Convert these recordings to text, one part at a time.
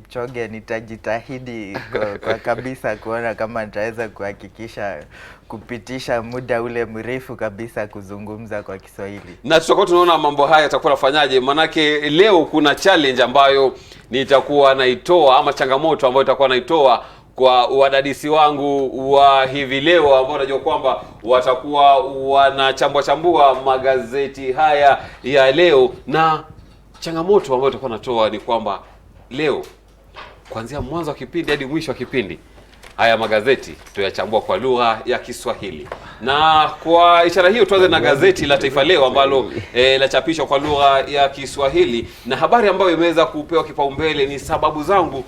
Kipchoge nitajitahidi kwa kabisa kuona kama nitaweza kuhakikisha kupitisha muda ule mrefu kabisa kuzungumza kwa Kiswahili. Na tutakuwa tunaona mambo haya yatakuwa nafanyaje, manake leo kuna challenge ambayo nitakuwa naitoa, ama changamoto ambayo nitakuwa naitoa kwa wadadisi wangu wa hivi leo, ambao najua kwamba watakuwa wanachambua magazeti haya ya leo. Na changamoto ambayo nitakuwa natoa ni kwamba leo kuanzia mwanzo wa kipindi hadi mwisho wa kipindi, haya magazeti tuyachambua kwa lugha ya Kiswahili. Na kwa ishara hiyo tuanze na gazeti la Taifa Leo ambalo lachapishwa kwa lugha ya Kiswahili, na habari ambayo imeweza kupewa kipaumbele ni sababu zangu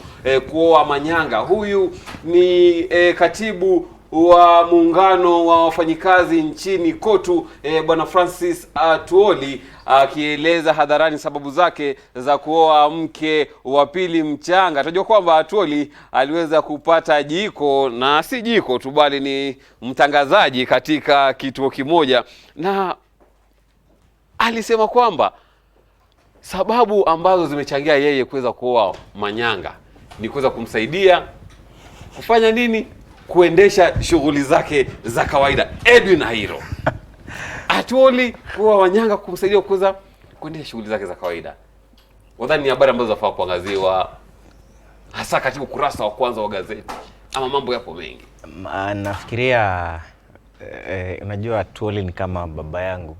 kuoa manyanga. Huyu ni katibu wa muungano wa wafanyikazi nchini KOTU, bwana Francis Atwoli, akieleza hadharani sababu zake za kuoa mke wa pili mchanga. Tunajua kwamba Atwoli aliweza kupata jiko, na si jiko tu bali ni mtangazaji katika kituo kimoja, na alisema kwamba sababu ambazo zimechangia yeye kuweza kuoa manyanga ni kuweza kumsaidia kufanya nini? Kuendesha shughuli zake za kawaida. Edwin Hairo. Atwoli kuwa wanyanga kumsaidia kuweza kuendesha shughuli zake za kawaida. Wadhani ni habari ambazo zafaa kuangaziwa hasa katika ukurasa wa kwanza wa gazeti, ama mambo yapo mengi? Nafikiria unajua Atwoli ni kama baba yangu,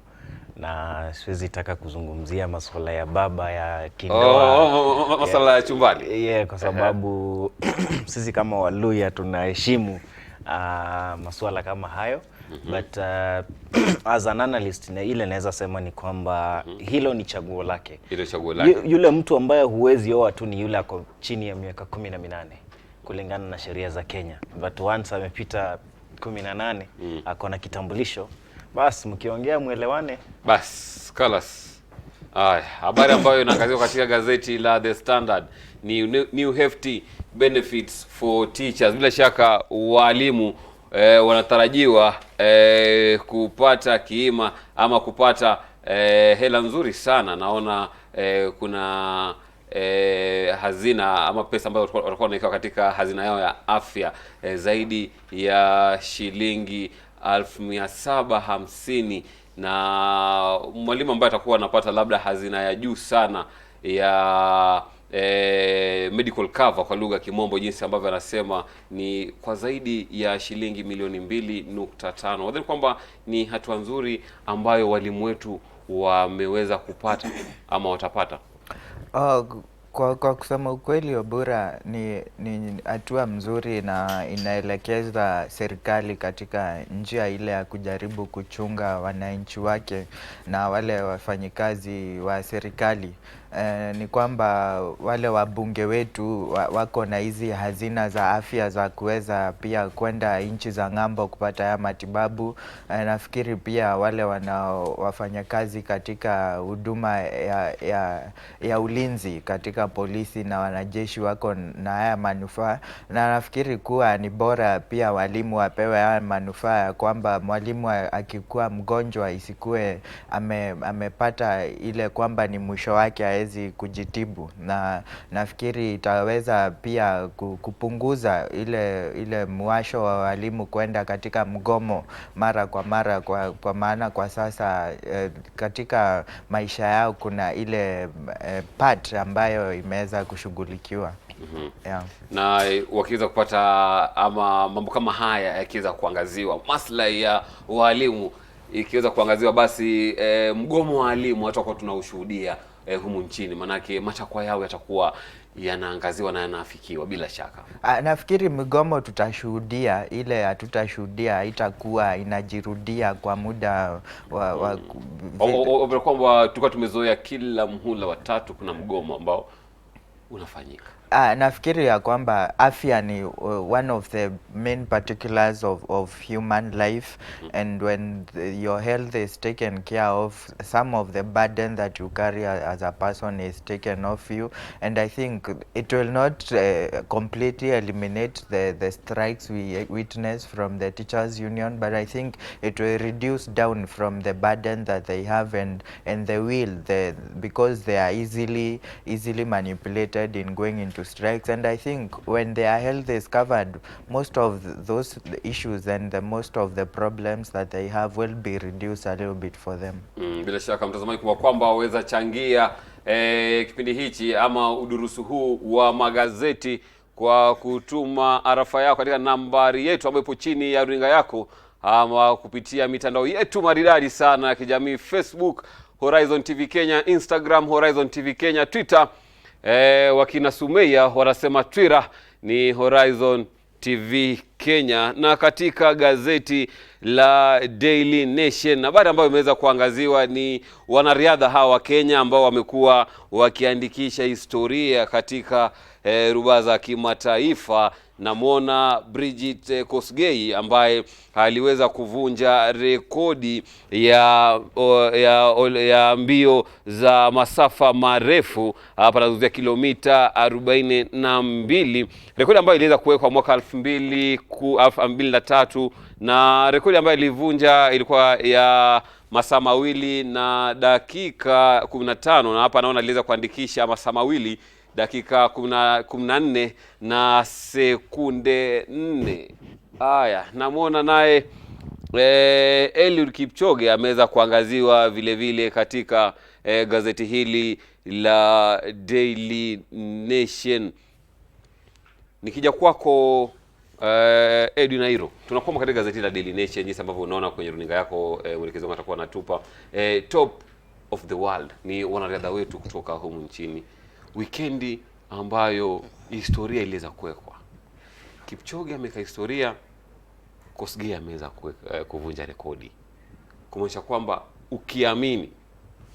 na siwezi taka kuzungumzia masuala ya baba ya kindoa, masuala ya chumbani. Kwa sababu sisi kama Waluya tunaheshimu masuala kama hayo. But as an analyst, ile naweza sema ni kwamba hilo ni chaguo lake. Yule mtu ambaye huwezi oa tu ni yule ako chini ya miaka 18 kulingana na sheria za Kenya. But once amepita 18 ako na kitambulisho, basi mkiongea muelewane. Bas, kalas. Habari ambayo inaangaziwa katika gazeti la The Standard ni new hefty benefits for teachers. Bila shaka walimu wanatarajiwa kupata kiima ama kupata hela nzuri sana. Naona kuna hazina ama pesa ambayo watakuwa wanaweka katika hazina yao ya afya zaidi ya shilingi 1750, na mwalimu ambaye atakuwa anapata labda hazina ya juu sana ya medical cover kwa lugha ya Kimombo, jinsi ambavyo anasema ni kwa zaidi ya shilingi milioni 2.5. Wadhani kwamba ni hatua nzuri ambayo walimu wetu wameweza kupata ama watapata? Kwa kusema ukweli, Obura, ni hatua mzuri na inaelekeza serikali katika njia ile ya kujaribu kuchunga wananchi wake na wale wafanyikazi wa serikali. Ni kwamba wale wabunge wetu wako na hizi hazina za afya za kuweza pia kwenda nchi za ng'ambo kupata ya matibabu. Nafikiri pia wale wafanya kazi katika huduma ya ulinzi katika polisi na wanajeshi wako na haya manufaa, na nafikiri kuwa ni bora pia walimu wapewe haya manufaa, ya kwamba mwalimu akikuwa mgonjwa isikue amepata ile kwamba ni mwisho wake hawezi kujitibu. Na nafikiri itaweza pia kupunguza ile mwasho wa walimu kwenda katika mgomo mara kwa mara, kwa maana kwa sasa katika maisha yao kuna ile part ambayo imeweza kushughulikiwa. Na wakiweza kupata ama mambo kama haya yakiweza kuangaziwa, maslahi ya walimu ikiweza kuangaziwa, basi mgomo wa walimu watakuwa tunaushuhudia humu nchini, manake matakwa yao yatakuwa yanaangaziwa na yanaafikiwa bila shaka. Nafikiri mgomo tutashuhudia, ile hatutashuhudia haitakuwa inajirudia kwa muda kwamba tulikuwa tumezoea kila mhula wa 3 kuna mgomo ambao unafanyika. Nafikiri ya kwamba afya ni one of the main particulars of human life, and when your health is taken care of, some of the burden that you carry as a person is taken off you. And I think it will not completely eliminate the strikes we witness from the teachers union, but I think it will reduce down from the burden that they have and the will, because they are easily manipulated in going into to strikes. And I think when their health is covered, most of those issues and most of the problems that they have will be reduced a little bit for them. Bila shaka mtazamaji, kwa kwamba waweza changia kipindi hichi ama udurusu huu wa magazeti kwa kutuma arafa yako katika nambari yetu ambayo ipo chini ya runinga yako, ama kupitia mitandao yetu maridadi sana ya kijamii: Facebook Horizontv Kenya, Instagram Horizontv Kenya, Twitter wakina Sumeya wanasema Twitter ni Horizontv Kenya. Na katika gazeti la Daily Nation, habari ambayo imeweza kuangaziwa ni wanariadha hawa wa Kenya ambao wamekuwa wakiandikisha historia katika rubaa za kimataifa. Namwona Bridget Kosgei ambaye aliweza kuvunja rekodi ya mbio za masafa marefu, hapa nazungumzia kilomita 42, rekodi ambayo iliweza kuwekwa mwaka 2003, na rekodi ambayo ilivunja ilikuwa ya masaa 2 na dakika 15, na hapa naona aliweza kuandikisha masaa 2 dakika 14 na sekunde 4. Haya, namuona naye Eliud Kipchoge ameweza kuangaziwa vile vile katika gazeti hili la Daily Nation. Nikija kwako Edwin Nairo, tunakuwa katika gazeti la Daily Nation, jinsi ambavyo unaona kwenye runinga yako, mwelekezo wangu atakuwa anatupa top of the world ni wanariadha wetu kutoka humu nchini. Weekendi ambayo historia iliweza kuwekwa, Kipchoge ameweka historia, Kosgei ameweza kuvunja rekodi, kumaanisha kwamba ukiamini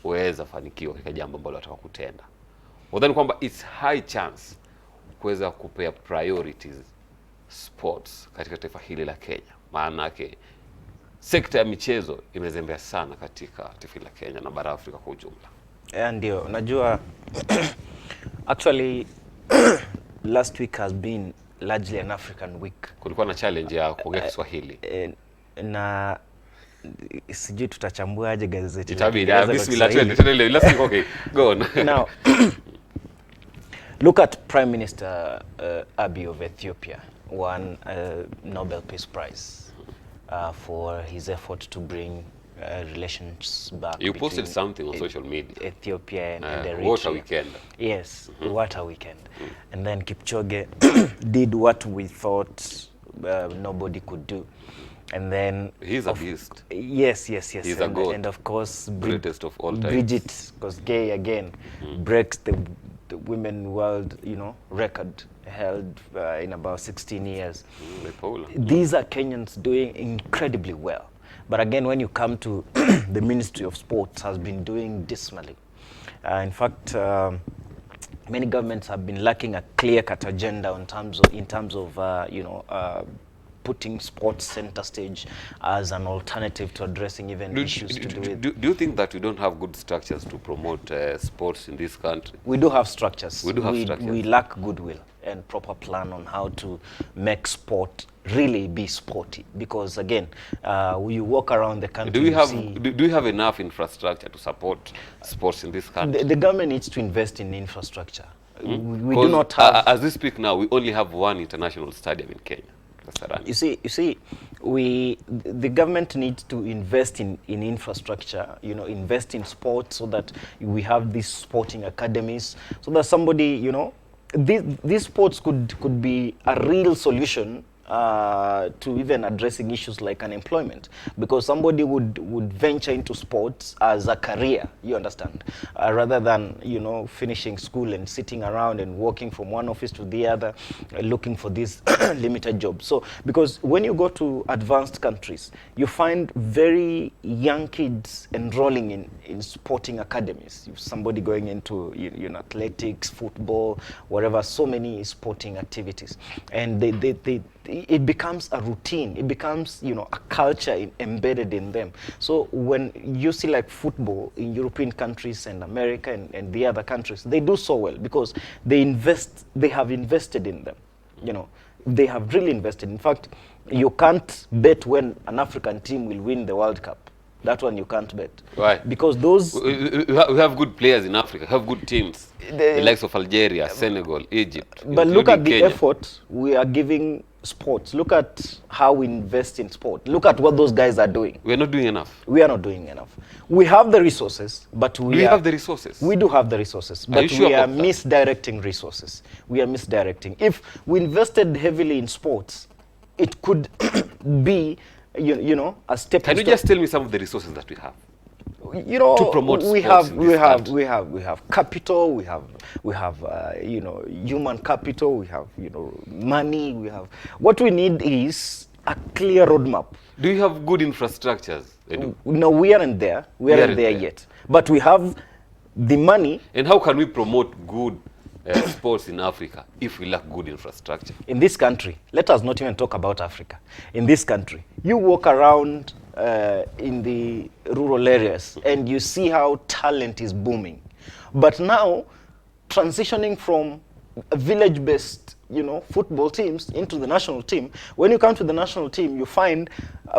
waweza fanikiwa katika jambo ambalo unataka kutenda. Wadhani kwamba it's high chance kuweza kupea priorities sports katika taifa hili la Kenya, maana yake sekta ya michezo imezembea sana katika taifa la Kenya na bara Afrika kwa ujumla. Ndio, unajua actually last week has been largely an African week. Kulikuwa na challenge ya kuongea Kiswahili. Na sijui tutachambuaje gazeti. Itabidi bismillah, let's okay, go on. Now look at Prime Minister Abiy of Ethiopia won a Nobel Peace Prize for his effort to bring relations back. You posted something on social media. Ethiopia and Eritrea. What a weekend. Yes, what a weekend. And then Kipchoge did what we thought nobody could do. And then he's a beast. Yes. He's a god. And of course, greatest of all time. Bridget Kosgei again breaks the women world, record held in about 16 years. These are Kenyans doing incredibly well. But again, when you come to the Ministry of Sports has been doing dismally. In fact, many governments have been lacking a clear-cut agenda in terms of putting sports center stage as an alternative to addressing even issues to do with. Do you think that we don't have good structures to promote sports in this country? We do have structures. structures. We lack goodwill and proper plan on how to make sport really be sporty, because again, you walk around the country. Do we have enough infrastructure to support sports in this country? The government needs to invest in infrastructure. We do not have. As we speak now, we only have one international stadium in Kenya. You see, the government needs to invest in infrastructure, invest in sports, so that we have these sporting academies, so that somebody, these sports could be a real solution to even addressing issues like unemployment, because somebody would venture into sports as a career, you understand, rather than finishing school and sitting around and walking from one office to the other looking for these limited jobs. So because when you go to advanced countries, you find very young kids enrolling in sporting academies. Somebody going into athletics, football, whatever, so many sporting activities, and it becomes a routine. It becomes, a culture embedded in them. So when you see like football in European countries and America and the other countries, they do so well because they have invested in them. They have really invested. In fact, you can't bet when an African team will win the World Cup. That one you can't bet. Why? Because those... We have good players in Africa, have good teams. The likes of Algeria, Senegal, Egypt. But look at the Kenya. effort we are giving sports. Look at how we invest in sport. Look at what those guys are doing. We're not doing enough. We are not doing enough. We have the resources, but Do we have the resources? We do have the resources, but you sure we are about that? misdirecting resources. We are misdirecting. If we invested heavily in sports, it could be, you know, a step. Can you just tell me some of the resources that we have? You know, To promote we sports have in this country? we have capital, we have you know, human capital, we have, you know, money, we have. What we need is a clear roadmap. Do you have good infrastructures, Edu? No, we aren't there. We aren't there yet. But we have the money. And how can we promote good sports in Africa if we lack good infrastructure? In this country, let us not even talk about Africa. In this country, you walk around in the rural areas and you see how talent is booming. But now, transitioning from village-based, you know, football teams into the national team, when you come to the national team, you find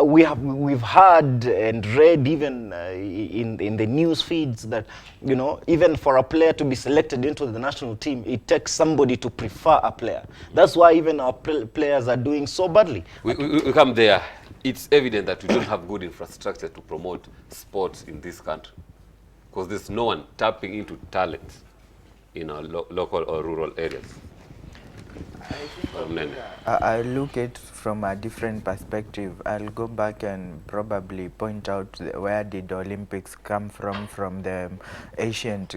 we've heard and read even in the news feeds that, you know, even for a player to be selected into the national team, it takes somebody to prefer a player. That's why even our players are doing so badly. We come there. It's evident that we don't have good infrastructure to promote sports in this country because there's no one tapping into talent in our local or rural areas. I look at it from a different perspective. I'll go back and probably point out where did the Olympics come from the ancient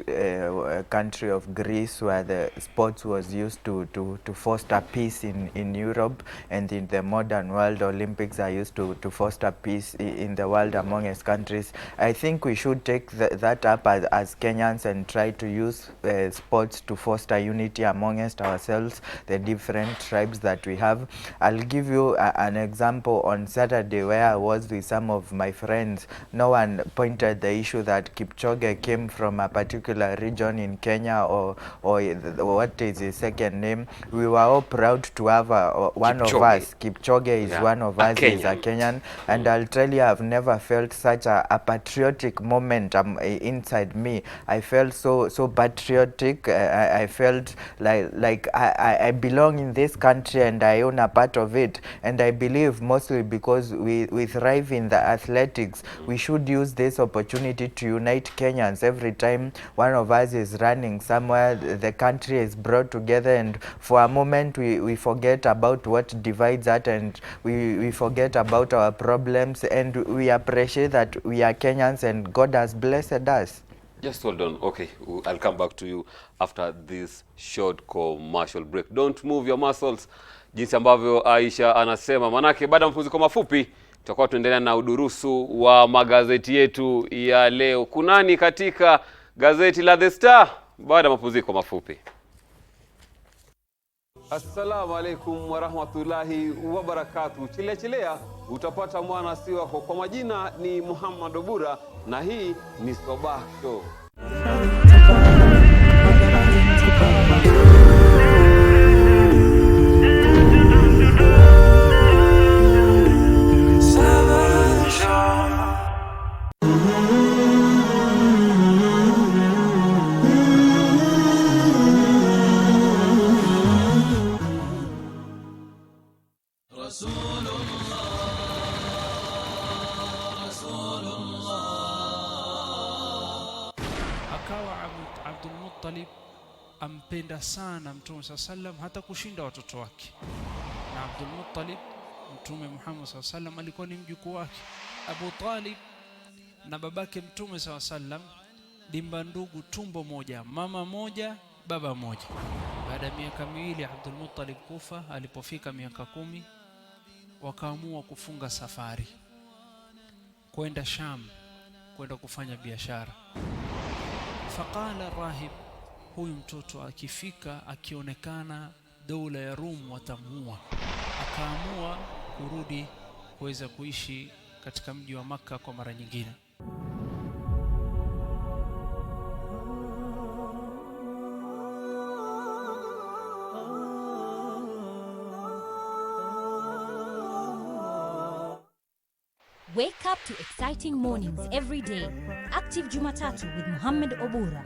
country of Greece, where the sports was used to foster peace in Europe, and in the modern world, Olympics are used to foster peace in the world amongst countries. I think we should take that up as Kenyans and try to use sports to foster unity amongst ourselves, the different tribes that we have. I'll give you an example. On Saturday, where I was with some of my friends, no one pointed the issue that Kipchoge came from a particular region in Kenya or what is his second name. We were all proud to have one of us. Kipchoge is one of us, is a Kenyan, and I'll tell you, I've never felt such a patriotic moment inside me. I felt so patriotic. I felt like I belong in this country and I own a part of it. And I believe mostly because we thrive in the athletics, we should use this opportunity to unite Kenyans. Every time one of us is running somewhere, the country is brought together, and for a moment we forget about what divides us, and we forget about our problems, and we appreciate that we are Kenyans and God has blessed us. Just hold on. Okay, I'll come back to you after this short commercial break. Don't move your muscles, jinsi ambavyo Aisha anasema. Manake baada ya mapumziko mafupi tutakuwa tuendelea na udurusu wa magazeti yetu ya leo. Kunani katika gazeti la The Star baada ya mapumziko mafupi. Assalamu alaikum warahmatullahi wabarakatuh. Chilea utapata mwana si wako. Kwa majina ni Muhammad Obura na hii ni Sabah Show. Ampenda sana Mtume sallam hata kushinda watoto wake. Na Abdul Muttalib, Mtume Muhammad sallam alikuwa ni mjukuu wake. Abu Talib na babake Mtume sallam dimba ndugu, tumbo moja, mama moja, baba moja. Baada ya miaka miwili Abdul Muttalib kufa, alipofika miaka 10 wakaamua kufunga safari kwenda Sham, kwenda kufanya biashara. Faqala rahib, huyu mtoto akifika akionekana dola ya Rum watamuua. Akaamua kurudi kuweza kuishi katika mji wa Makka kwa mara nyingine. Wake up to exciting mornings every day. Active Jumatatu with Muhammad Obura.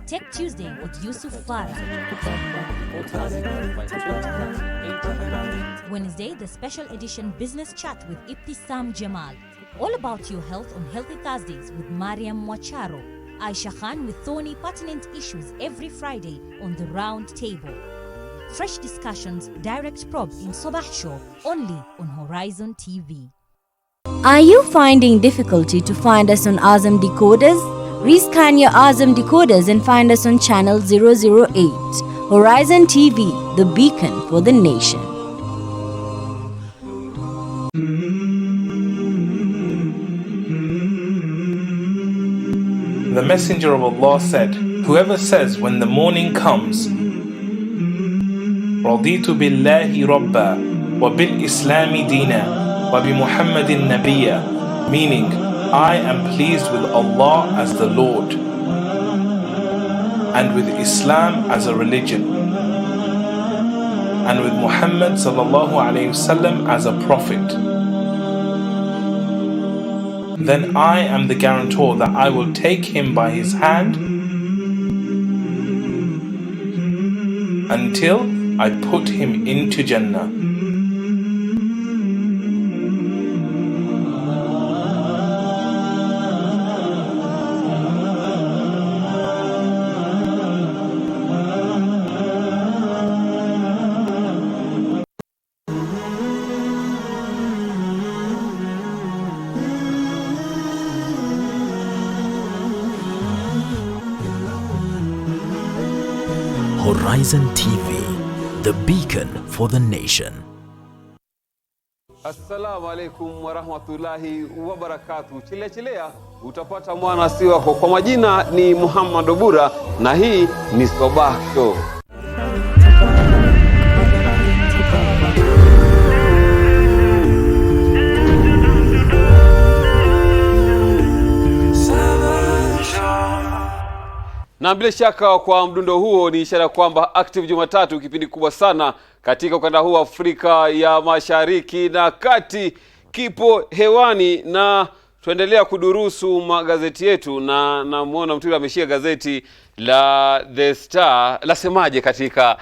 Tech Tuesday with Yusuf Farah. Wednesday, the special edition Business Chat with Ibtisam Jamal. All about your health on Healthy Thursdays with Mariam Mwacharo. Aisha Khan with thorny pertinent issues every Friday on the Round Table. Fresh discussions, direct probe in Sabah Show, only on Horizon TV. Are you finding difficulty to find us on Azam Decoders? Rescan your Azam Decoders and find us on channel 008. Horizon TV, the beacon for the nation. The Messenger of Allah said, whoever says when the morning comes, رَضِيتُ بِاللَّهِ رَبًّا وَبِالْإِسْلَامِ دِينًا وَبِمُحَمَّدٍ نَبِيًّا, meaning, I am pleased with Allah as the Lord, and with Islam as a religion, and with Muhammad sallallahu alayhi wasallam as a prophet. Then I am the guarantor that I will take him by his hand until I put him into Jannah. Horizon TV, the beacon for the nation. Assalamu alaikum wa rahmatullahi wa barakatuh. Chilea utapata mwana si wako. Kwa majina ni Muhammad Obura na hii ni Sabah Show. Na bila shaka kwa mdundo huo ni ishara kwamba Active Jumatatu, kipindi kubwa sana katika ukanda huu Afrika ya Mashariki na Kati, kipo hewani, na tuendelea kudurusu magazeti yetu, na namuona mtu ameshika gazeti la The Star. Lasemaje katika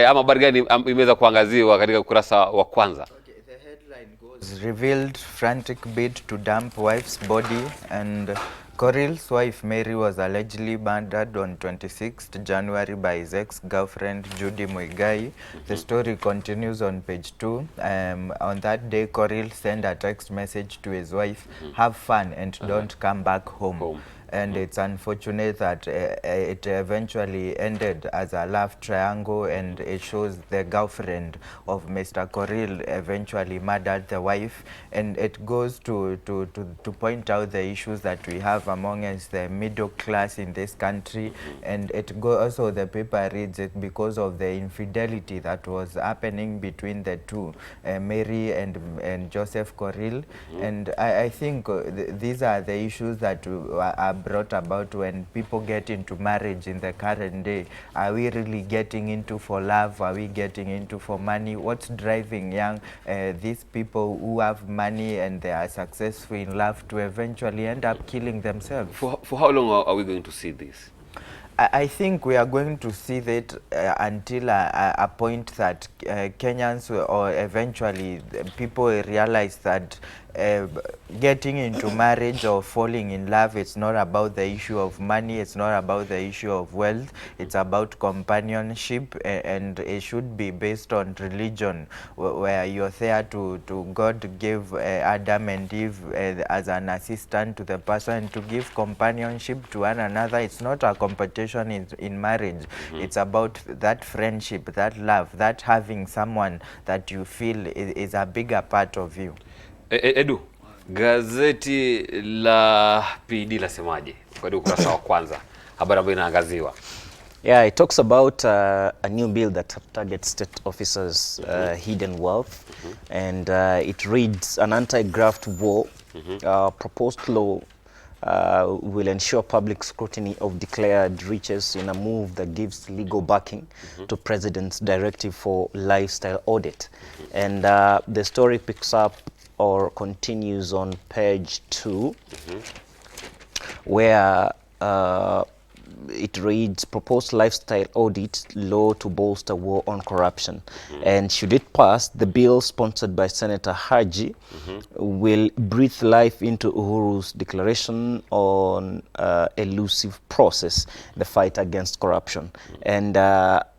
ama habari gani imeweza kuangaziwa katika ukurasa wa kwanza? The headline goes, revealed frantic bid to dump wife's body, and Koril's wife Mary was allegedly murdered on 26th January by his ex-girlfriend Judy Muigai. The story continues on page 2. On that day, Koril sent a text message to his wife, have fun and don't come back home. And it's unfortunate that it eventually ended as a love triangle, and it shows the girlfriend of Mr. Koril eventually murdered the wife. And it goes to point out the issues that we have among us, the middle class in this country. And it also, the paper reads it because of the infidelity that was happening between the two, Mary and Joseph Koril. And I think these are the issues that are brought about when people get into marriage in the current day. Are we really getting into for love? Are we getting into for money? What's driving these people who have money and they are successful in love to eventually end up killing themselves? For how long are we going to see this? I think we are going to see that until a point that Kenyans or eventually people realize that getting into marriage or falling in love, it's not about the issue of money, it's not about the issue of wealth, it's about companionship, and it should be based on religion, where you're there to God gave Adam and Eve as an assistant to the person to give companionship to one another. It's not a competition in marriage. It's about that friendship, that love, that having someone that you feel is a bigger part of you. Edu, gazeti la PD lasemaje kwa ukurasa wa kwanza, habari ambayo inaangaziwa? Yeah, it talks about a new bill that targets state officers' hidden wealth, and it reads, an anti-graft war proposed law will ensure public scrutiny of declared riches in a move that gives legal backing to President's directive for lifestyle audit. And the story picks up or continues on page 2, where it reads proposed lifestyle audit law to bolster war on corruption. And should it pass, the bill sponsored by Senator Haji will breathe life into Uhuru's declaration on elusive process, the fight against corruption. And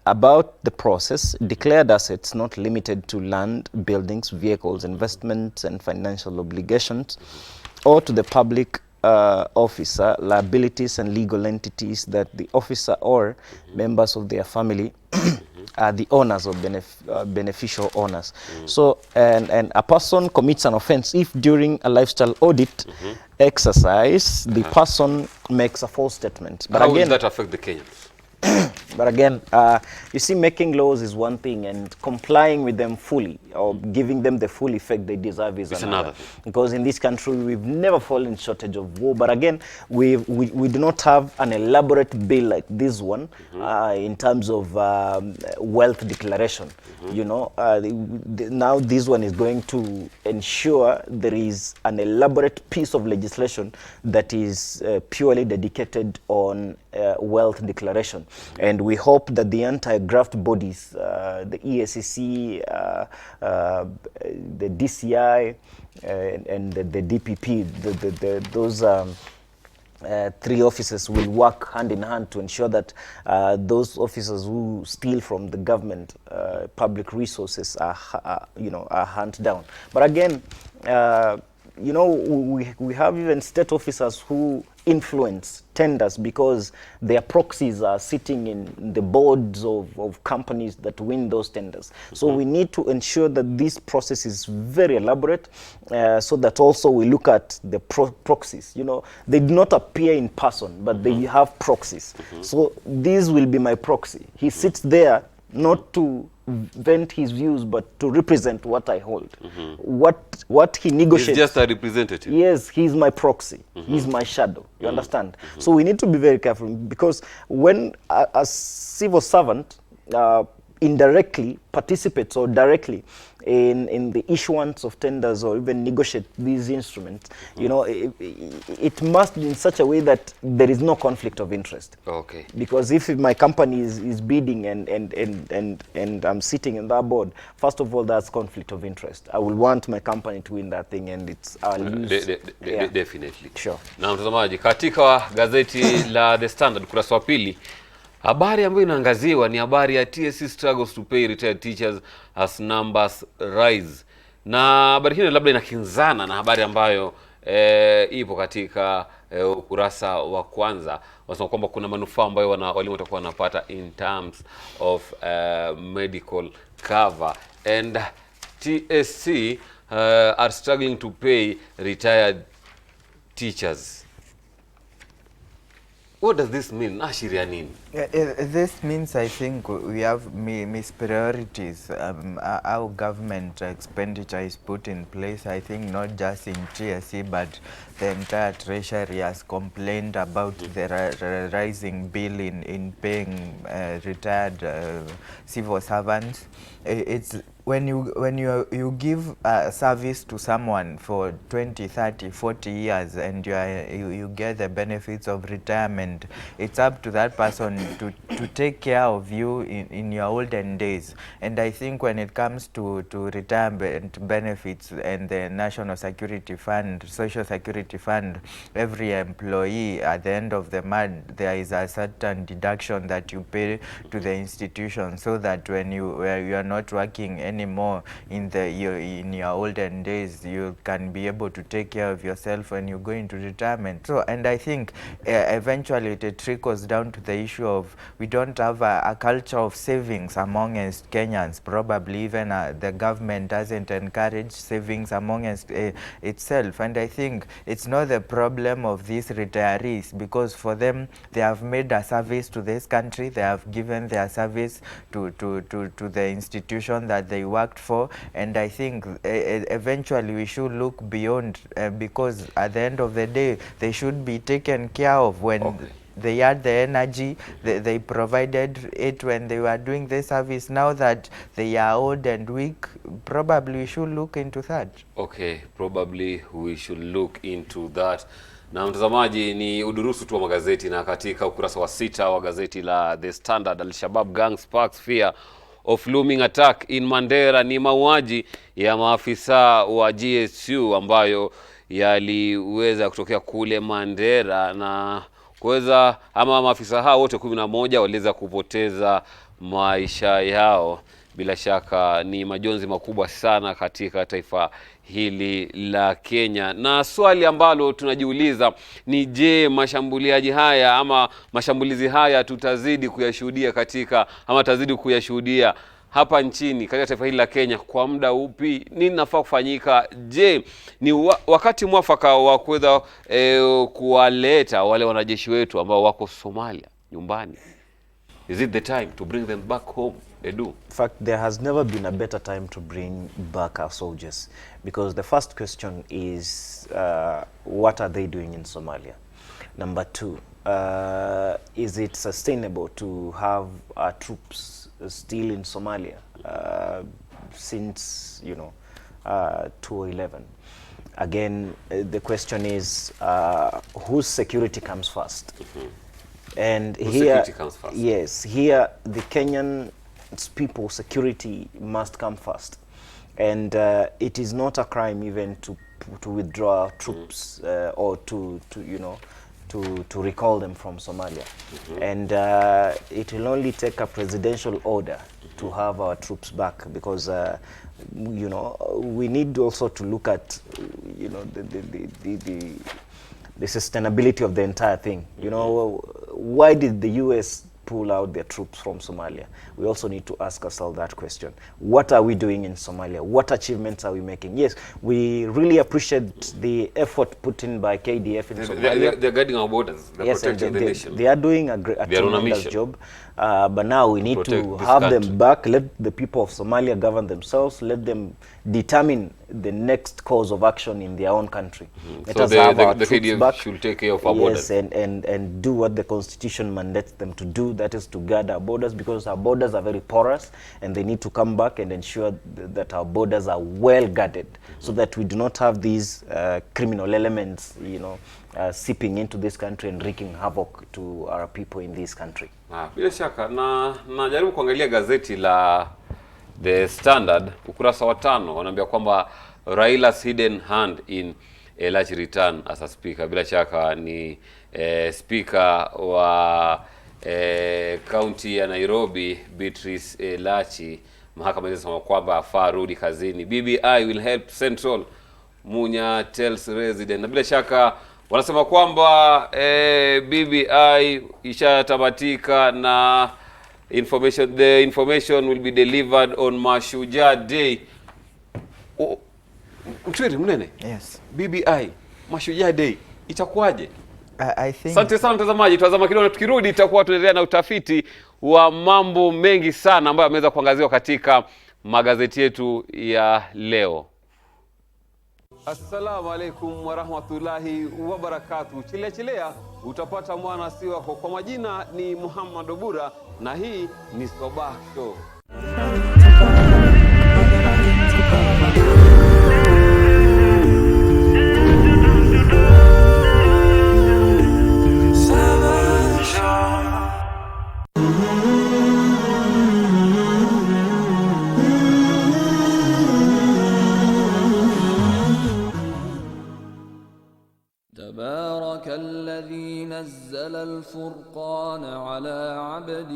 about the process, declared assets not limited to land, buildings, vehicles, investments, and financial obligations, or to the public officer, liabilities and legal entities that the officer or members of their family are the owners or beneficial owners. So, and a person commits an offense if during a lifestyle audit exercise, the person makes a false statement. But How again, will that affect the Kenyans? But again, you see, making laws is one thing, and complying with them fully or giving them the full effect they deserve is another thing. Because in this country, we've never fallen shortage of war. But again, we do not have an elaborate bill like this one in terms of wealth declaration. You know, now this one is going to ensure there is an elaborate piece of legislation that is purely dedicated on wealth declaration. And we hope that the anti-graft bodies, the ESCC, the DCI, and the DPP, those three officers will work hand in hand to ensure that those officers who steal from the government public resources are hunted down. But again, you know, we have even state officers who influence tenders because their proxies are sitting in the boards of companies that win those tenders. So we need to ensure that this process is very elaborate, so that also we look at the proxies. You know, they do not appear in person, but they have proxies. So this will be my proxy. He sits there not to vent his views, but to represent what I hold. What he negotiates. He's just a representative. Yes, he's my proxy. He's my shadow. You understand? So we need to be very careful, because when a civil servant indirectly participates or directly in the issuance of tenders or even negotiate these instruments, you know, it must be in such a way that there is no conflict of interest. Okay. Because if my company is bidding and I'm sitting in that board, first of all, that's conflict of interest. I will want my company to win that thing, and it's definitely. Sure. Na mtazamaji, katika gazeti la The Standard ukurasa wa pili, habari ambayo inaangaziwa ni habari ya TSC struggles to pay retired teachers as numbers rise. Na habari hii labda inakinzana na habari ambayo ipo katika ukurasa wa kwanza. Wanasema kwamba kuna manufaa ambayo walimu watakuwa wanapata in terms of medical cover, and TSC are struggling to pay retired teachers. What does this mean? Ashiria nini? This means, I think, we have mispriorities. Our government expenditure is put in place, I think, not just in TSC, but the entire treasury has complained about the rising bill in paying retired civil servants. It's when you give service to someone for 20, 30, 40 years and you get the benefits of retirement, it's up to that person to take care of you in your olden days. And I think when it comes to retirement benefits and the National Security Fund, Social Security Fund, every employee at the end of the month, there is a certain deduction that you pay to the institution, so that when you are not working anymore in your olden days, you can be able to take care of yourself when you go into retirement. So, and I think eventually it trickles down to the issue of we don't have a culture of savings amongst Kenyans. Probably even the government doesn't encourage savings amongst itself. And I think it's not the problem of these retirees, because for them, they have made a service to this country. They have given their service to the institution that they worked for. And I think eventually we should look beyond, because at the end of the day, they should be taken care of when they had the energy, they provided it when they were doing the service. Now that they are old and weak, probably we should look into that. Okay, probably we should look into that. Na mtazamaji, ni udurusu tu wa magazeti, na katika ukurasa wa 6 wa gazeti la The Standard, Al-Shabaab gang sparks fear of looming attack in Mandera. Ni mauaji ya maafisa wa GSU ambayo yaliweza kutokea kule Mandera, na kuweza ama maafisa hao wote 11 waliweza kupoteza maisha yao. Bila shaka ni majonzi makubwa sana katika taifa hili la Kenya. Na swali ambalo tunajiuliza ni je, mashambuliaji haya ama mashambulizi haya tutazidi kuyashuhudia katika ama tazidi kuyashuhudia hapa nchini katika taifa hili la Kenya kwa muda upi? Nini nafaa kufanyika? Je, ni wakati mwafaka wa kuweza kuwaleta wale wanajeshi wetu ambao wako Somalia nyumbani? Is it the time to bring them back home? Edu. In fact, there has never been a better time to bring back our soldiers, because the first question is what are they doing in Somalia? Number 2, is it sustainable to have our troops still in Somalia since 2011? Again, the question is whose security comes first? And here, yes, here the Kenyan people's security must come first, and it is not a crime even to withdraw troops or to recall them from Somalia, and it will only take a presidential order to have our troops back, because we need also to look at the sustainability of the entire thing. Why did the US pull out their troops from Somalia? We also need to ask ourselves that question. What are we doing in Somalia? What achievements are we making? Yes, we really appreciate the effort put in by KDF in Somalia. They're guarding our borders. They're protecting the nation. They are doing a tremendous job. But now we need to have them back. Let the people of Somalia govern themselves. Let them determine the next course of action in their own country. Let us have our troops KDF back. Should take care of our borders. Yes, and do what the Constitution mandates them to do. That is to guard our borders, because our borders are very porous, and they need to come back and ensure that our borders are well guarded, so that we do not have these criminal elements, seeping into this country and wreaking havoc to our people in this country. Bila shaka na jaribu kuangalia gazeti la The Standard, ukurasa wa 5, wanaambia kwamba Raila's hidden hand in Elachi return as a speaker. Bila shaka ni speaker wa county ya Nairobi, Beatrice Elachi. Mahakama inasema kwamba afaa rudi kazini. BBI will help Central, Munya tells resident. Na bila shaka wanasema kwamba BBI ishatamatika na the information will be delivered on Mashujaa Day. Mtwiri mnene? Yes. BBI Mashujaa Day itakuwaje? I think. Asante sana mtazamaji, tutazama kidogo na tukirudi tutakuwa tunaendelea na utafiti wa mambo mengi sana ambayo yameweza kuangaziwa katika magazeti yetu ya leo. Assalamu alaikum wa rahmatullahi wa barakatuh. Chilea utapata mwana si wako. Kwa majina ni Muhammad Obura na hii ni Sabah Show. تبارك الذي نزل الفرقان على عبده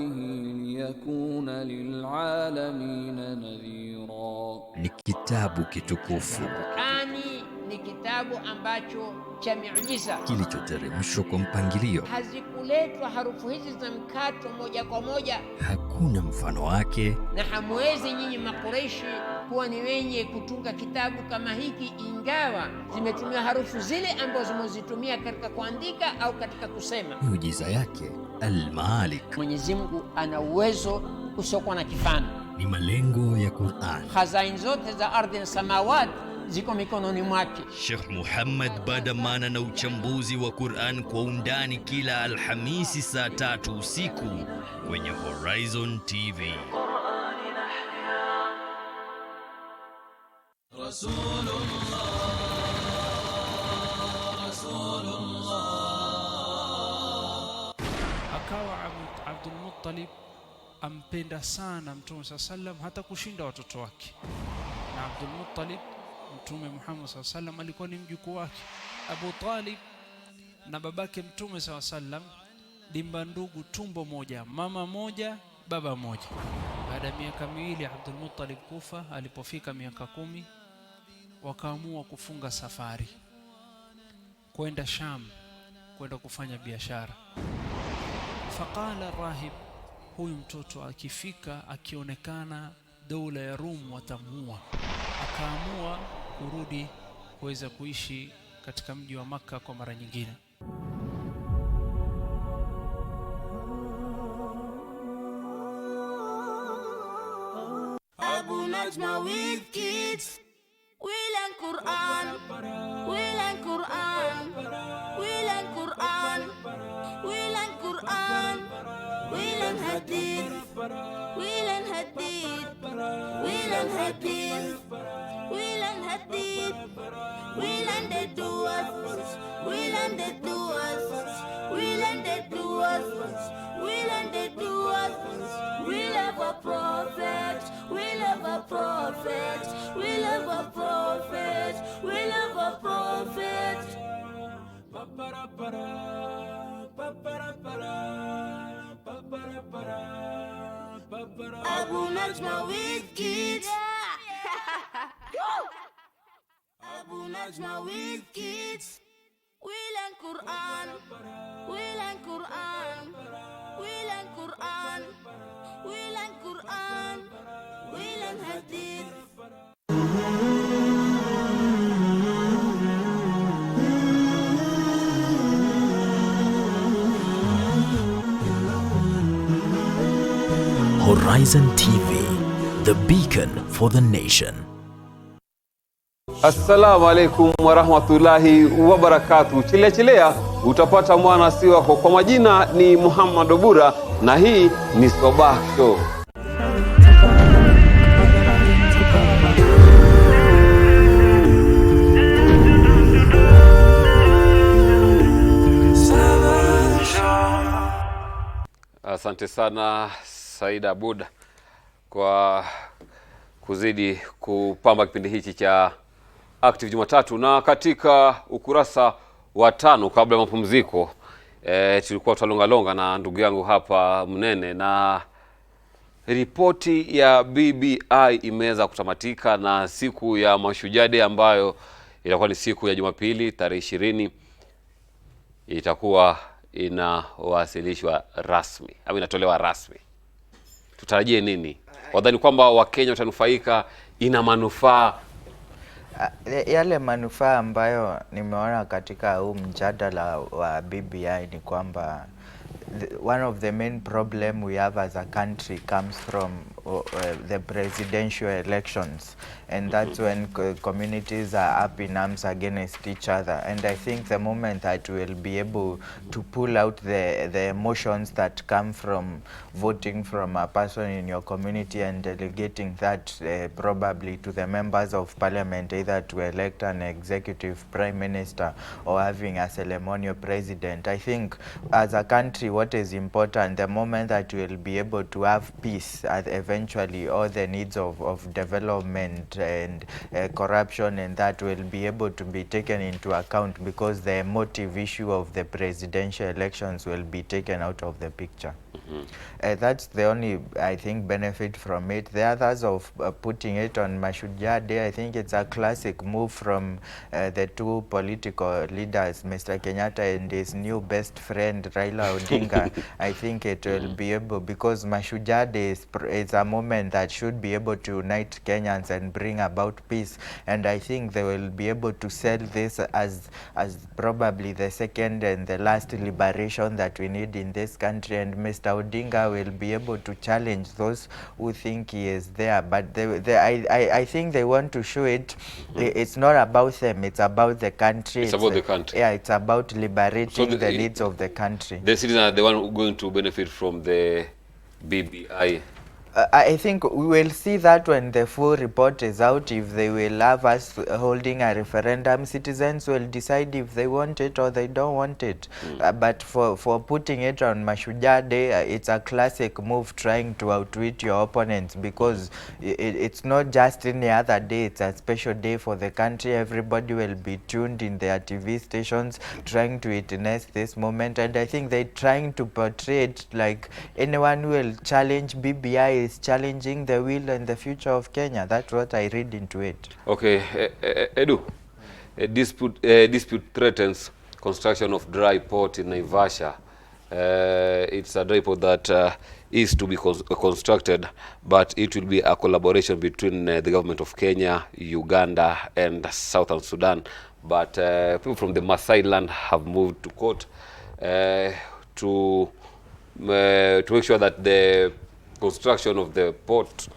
ليكون للعالمين نذيرا. Ni kitabu kitukufu. Qur'ani ni kitabu ambacho cha miujiza kilichoteremshwa kwa mpangilio. Hazikuletwa harufu hizi za mkato moja kwa moja. Hakuna mfano wake. Na hamwezi nyinyi Makureishi kuwa ni wenye kutunga kitabu kama hiki, ingawa zimetumia harufu zile ambazo zimezitumia katika kuandika au katika kusema. Miujiza yake Al-Malik. Mwenyezi Mungu ana uwezo usiokuwa na kifano. Ni malengo ya Qur'an. Khazain zote za ardhi na samawati ziko mikononi mwake. Sheikh Muhammad Badamana na uchambuzi wa Qur'an kwa undani kila Alhamisi saa 3 usiku kwenye Horizon TV. Akawa Abdul Muttalib ampenda sana Mtume sallam hata kushinda watoto wake. Na Abdul Muttalib, Mtume Muhammad sallam alikuwa ni mjukuu wake. Abu Talib na babake Mtume sallam limba ndugu, tumbo moja, mama moja, baba moja. Baada ya miaka miwili Abdul Muttalib kufa, alipofika miaka 10 wakaamua kufunga safari kwenda Sham, kwenda kufanya biashara. Faqala rahib, huyu mtoto akifika akionekana dola ya Rum watamuua. Akaamua kurudi kuweza kuishi katika mji wa Makka kwa mara nyingine. Abu Najma with kids. We learn Quran. We learn Quran. We learn Quran. We learn Quran. We learn hadith. We learn hadith. We learn hadith. We learn hadith. We learn the duas. We learn the duas. We learn the duas. We learn the duas. We love a prophet. We love a prophet. We love a prophet. We love a prophet. Abu Najma with kids. Abu Najma with kids. We learn Quran. We learn Quran. We learn Quran. We learn Quran. We learn hadith. Horizon TV, the beacon for the nation. Assalamu alaikum wa rahmatullahi wa barakatuh. Chilea utapata mwana si wako. Kwa majina ni Muhammad Obura na hii ni Sabah Show. Asante sana Saida Abud kwa kuzidi kupamba kipindi hichi cha Active Jumatatu. Na katika ukurasa wa 5 kabla ya mapumziko tulikuwa tunalonga na ndugu yangu hapa Mnene, na ripoti ya BBI imeweza kutamatika na siku ya Mashujaa Day ambayo itakuwa ni siku ya Jumapili tarehe 20 itakuwa inawasilishwa rasmi au inatolewa rasmi. Tutarajie nini? Wadhani kwamba Wakenya watanufaika? Ina manufaa? Yale manufaa ambayo nimeona katika huu mjadala wa BBI ni kwamba one of the main problem we have as a country comes from the presidential elections, and that's when communities are up in arms against each other. And I think the moment that we'll be able to pull out the emotions that come from voting from a person in your community and delegating that probably to the members of parliament, either to elect an executive prime minister or having a ceremonial president. I think as a country what is important, the moment that we'll be able to have peace, eventually all the needs of development and corruption and that will be able to be taken into account, because the emotive issue of the presidential elections will be taken out of the picture. That's the only, I think, benefit from it. The others of putting it on Mashujaa Day, I think it's a classic move from the two political leaders, Mr. Kenyatta and his new best friend Raila Odinga. I think it will be able, because Mashujaa Day is a moment that should be able to unite Kenyans and bring about peace, and I think they will be able to sell this as probably the second and the last liberation that we need in this country. And Mr. Odinga will be able to challenge those who think he is there. But I think they want to show it. It's not about them. It's about the country. It's about the country. Yeah, it's about liberating So the needs of the country. The citizens are the one going to benefit from the BBI. I think we will see that when the full report is out. If they will have us holding a referendum, citizens will decide if they want it or they don't want it. But for putting it on Mashujaa Day, it's a classic move trying to outwit your opponents, because it's not just any other day. It's a special day for the country. Everybody will be tuned in their TV stations trying to witness this moment, and I think they're trying to portray it like anyone who will challenge BBI is challenging the will and the future of Kenya. That's what I read into it. Okay, Edu, a dispute threatens construction of dry port in Naivasha. It's a dry port that is to be constructed, but it will be a collaboration between the government of Kenya, Uganda, and Southern Sudan. But people from the Maasai land have moved to court to make sure that the construction of the port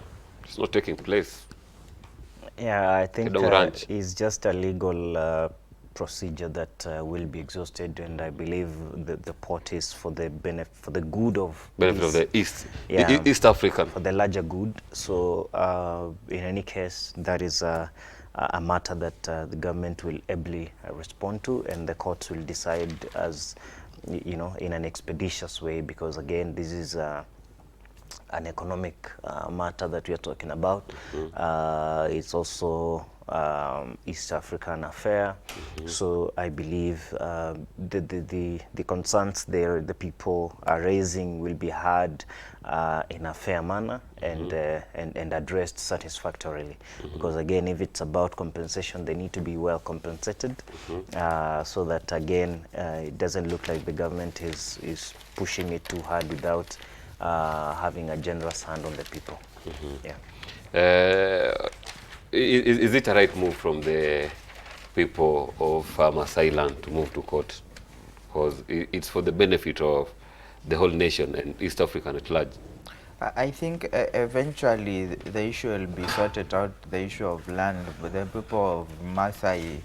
is not taking place. Yeah, I think it's just a legal procedure that will be exhausted, and I believe the port is for the good of the East, yeah, East African, for the larger good. So in any case, that is a matter that the government will ably respond to, and the courts will decide, as you know, in an expeditious way, because again, this is an economic matter that we are talking about. It's also East African affair. So I believe the concerns the people are raising will be heard in a fair manner and addressed satisfactorily. Because again, if it's about compensation, they need to be well compensated, so that again it doesn't look like the government is pushing it too hard without having a generous hand on the people. Yeah. Is it a right move from the people of Maasai land to move to court? Because it's for the benefit of the whole nation and East Africa at large. I think eventually the issue will be sorted out, the issue of land. But the people of Maasai,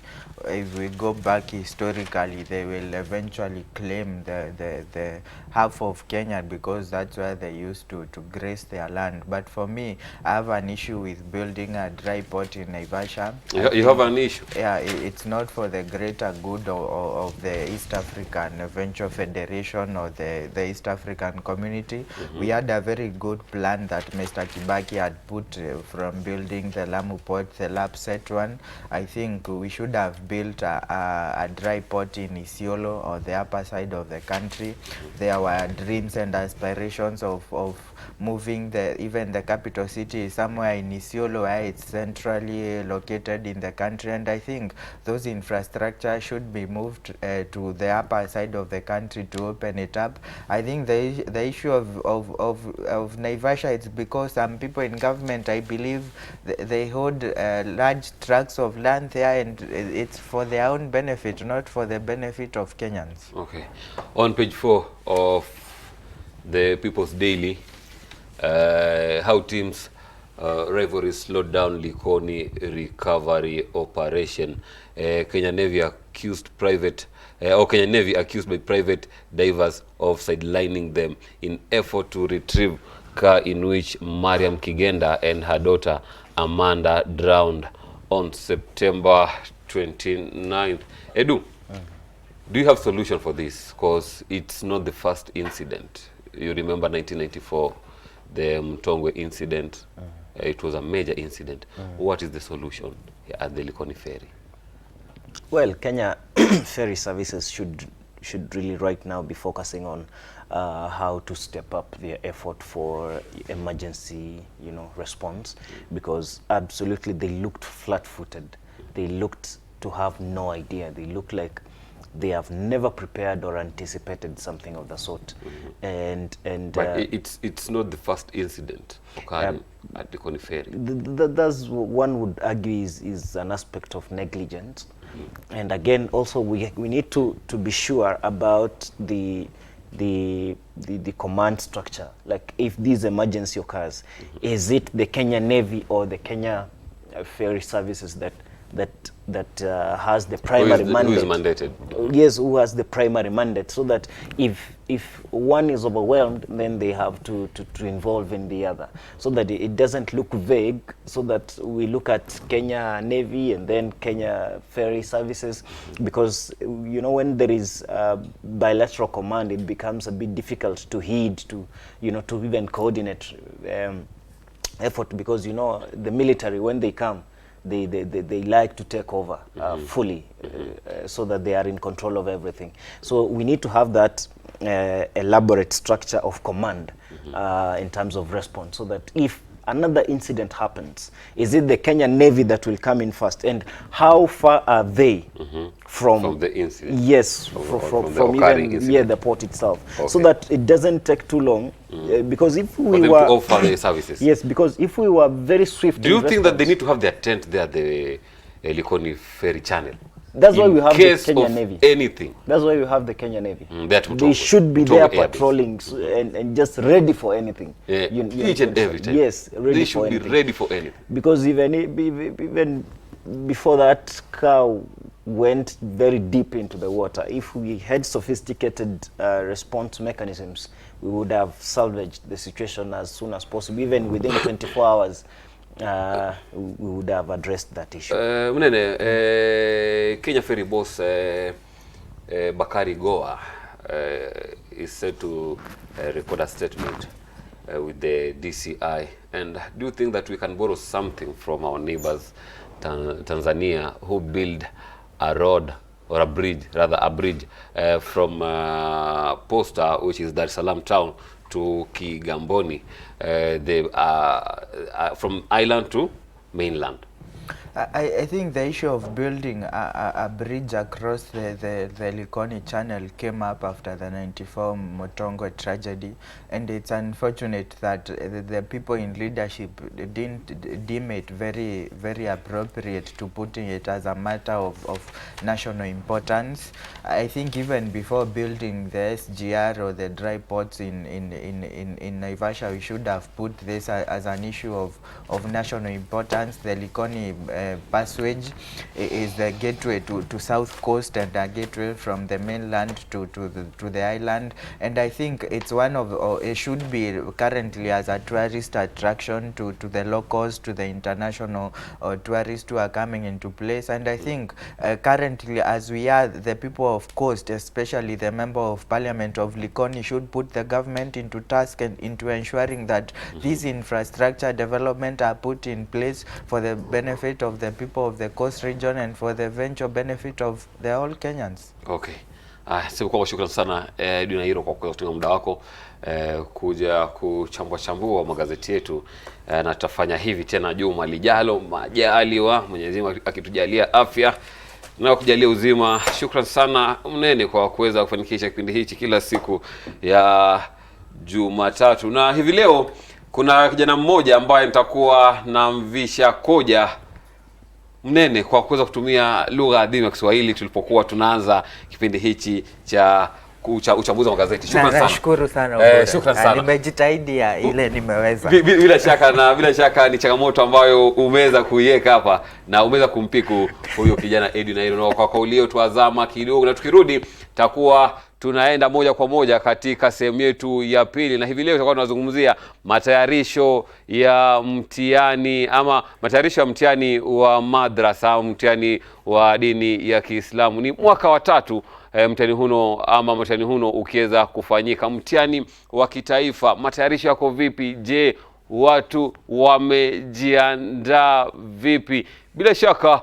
if we go back historically, they will eventually claim the half of Kenya, because that's where they used to grace their land. But for me, I have an issue with building a dry port in Naivasha. You have an issue? Yeah, it's not for the greater good of the East African Venture Federation or the East African community. We had a very good plan that Mr. Kibaki had put from building the Lamu port, the LAPSET one. I think we should have built a dry port in Isiolo, or the upper side of the country. There were dreams and aspirations of moving even the capital city somewhere in Isiolo, where it's centrally located in the country, and I think those infrastructure should be moved to the upper side of the country to open it up. I think the issue of Naivasha, it's because some people in government, I believe, they hold large tracts of land there, and it's for their own benefit, not for the benefit of Kenyans. Okay. On page 4 of the People's Daily, how teams rivalry slowed down Likoni recovery operation. Kenya Navy accused by private divers of sidelining them in effort to retrieve car in which Mariam Kigenda and her daughter Amanda drowned on September 29th. Edu, do you have solution for this? Because it's not the first incident. You remember 1994, the Mtongwe incident. It was a major incident. What is the solution at the Likoni ferry? Well, Kenya ferry services should really right now be focusing on how to step up their effort for emergency, response, because absolutely they looked flat-footed. They looked to have no idea. They looked like they have never prepared or anticipated something of the sort. But it's not the first incident occurring at the Likoni ferry. That's one would argue is an aspect of negligence. And again, also we need to be sure about the the command structure. Like if these emergency occurs, is it the Kenya Navy or the Kenya ferry services that has the primary mandate? Who is mandated? Yes, who has the primary mandate, so that if one is overwhelmed, then they have to involve in the other, so that it doesn't look vague, so that we look at Kenya Navy and then Kenya ferry services, because you know, when there is bilateral command, it becomes a bit difficult to heed, to to even coordinate effort, because you know, the military, when they come, they like to take over fully, so that they are in control of everything. So we need to have that elaborate structure of command in terms of response, so that if another incident happens, is it the Kenya Navy that will come in first, and how far are they from the incident? Yes, from even the port itself, so that it doesn't take too long. Because if we were offer the services, yes, because if we were very swift. Do you think that they need to have their tent there, the Likoni ferry channel? That's why we have the Kenya Navy. Anything. That's why we have the Kenya Navy. They should be there patrolling and just ready for anything. Yeah. Each and every time. Yes, they should be ready for anything. Because even before that car went very deep into the water, if we had sophisticated response mechanisms, we would have salvaged the situation as soon as possible. Even within 24 hours, we would have addressed that issue. Kenya ferry boss Bakari Goa is said to record a statement with the DCI. And do you think that we can borrow something from our neighbors, Tanzania, who built a road, or a bridge, rather a bridge, from Posta, which is Dar es Salaam town, to Kigamboni, from island to mainland? I think the issue of building a bridge across the Likoni channel came up after the 94 Motongo tragedy, and it's unfortunate that the people in leadership didn't deem it very, very appropriate to putting it as a matter of national importance. I think even before building the SGR or the dry ports in Naivasha, we should have put this as an issue of national importance. The Likoni passage is the gateway to South Coast and a gateway from the mainland to the island, and I think it's one of, or it should be currently as a tourist attraction to the locals, to the international tourists who are coming into place. And I think currently, as we are, the people of Coast, especially the member of parliament of Likoni, should put the government into task and into ensuring that these infrastructure development are put in place for the benefit of the people of the Coast region and for the eventual benefit of the all Kenyans. Okay. Kwa shukrani sana Dunairo kwa kutenga muda wako kuja kuchambua magazeti yetu, na tutafanya hivi tena juma lijalo, majaliwa Mwenyezi Mungu akitujalia afya na kujalia uzima. Shukrani sana Mnene kwa kuweza kufanikisha kipindi hichi kila siku ya Jumatatu. Na hivi leo kuna kijana mmoja ambaye nitakuwa namvisha koja Mnene kwa kuweza kutumia lugha adhimu ya Kiswahili tulipokuwa tunaanza kipindi hichi cha uchambuzi wa magazeti. Shukrani sana. Nashukuru sana. Shukrani sana. Nimejitahidi ile nimeweza. Bila shaka ni changamoto ambayo umeweza kuiweka hapa na umeweza kumpiku huyo kijana Dunairo. Na kwa kaulio tuazama kidogo, na tukirudi takuwa tunaenda moja kwa moja katika sehemu yetu ya pili, na hivi leo tutakuwa tunazungumzia matayarisho ya mtihani, ama matayarisho ya mtihani wa madrasa, mtihani wa dini ya Kiislamu. Ni mwaka wa 3 mtihani huno ukiweza kufanyika, mtihani wa kitaifa. Matayarisho yako vipi? Je, watu wamejiandaa vipi? Bila shaka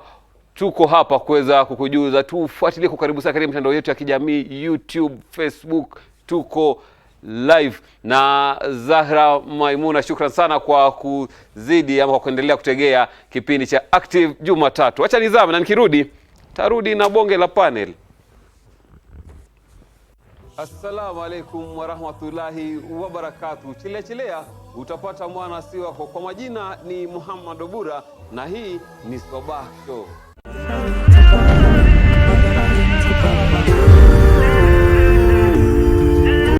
tuko hapa kuweza kukujuza. Tufuatilie kwa karibu sana katika mitandao yetu ya kijamii, YouTube, Facebook, tuko live. Na Zahra Maimuna, shukrani sana kwa kuzidi ama kwa kuendelea kutegea kipindi cha Active Jumatatu. Acha nizame, na nikirudi tarudi na bonge la panel. Assalamu alaikum wa rahmatullahi wa barakatuh. Chilea utapata mwana si wako. Kwa majina ni Muhammad Obura na hii ni Sabah Show.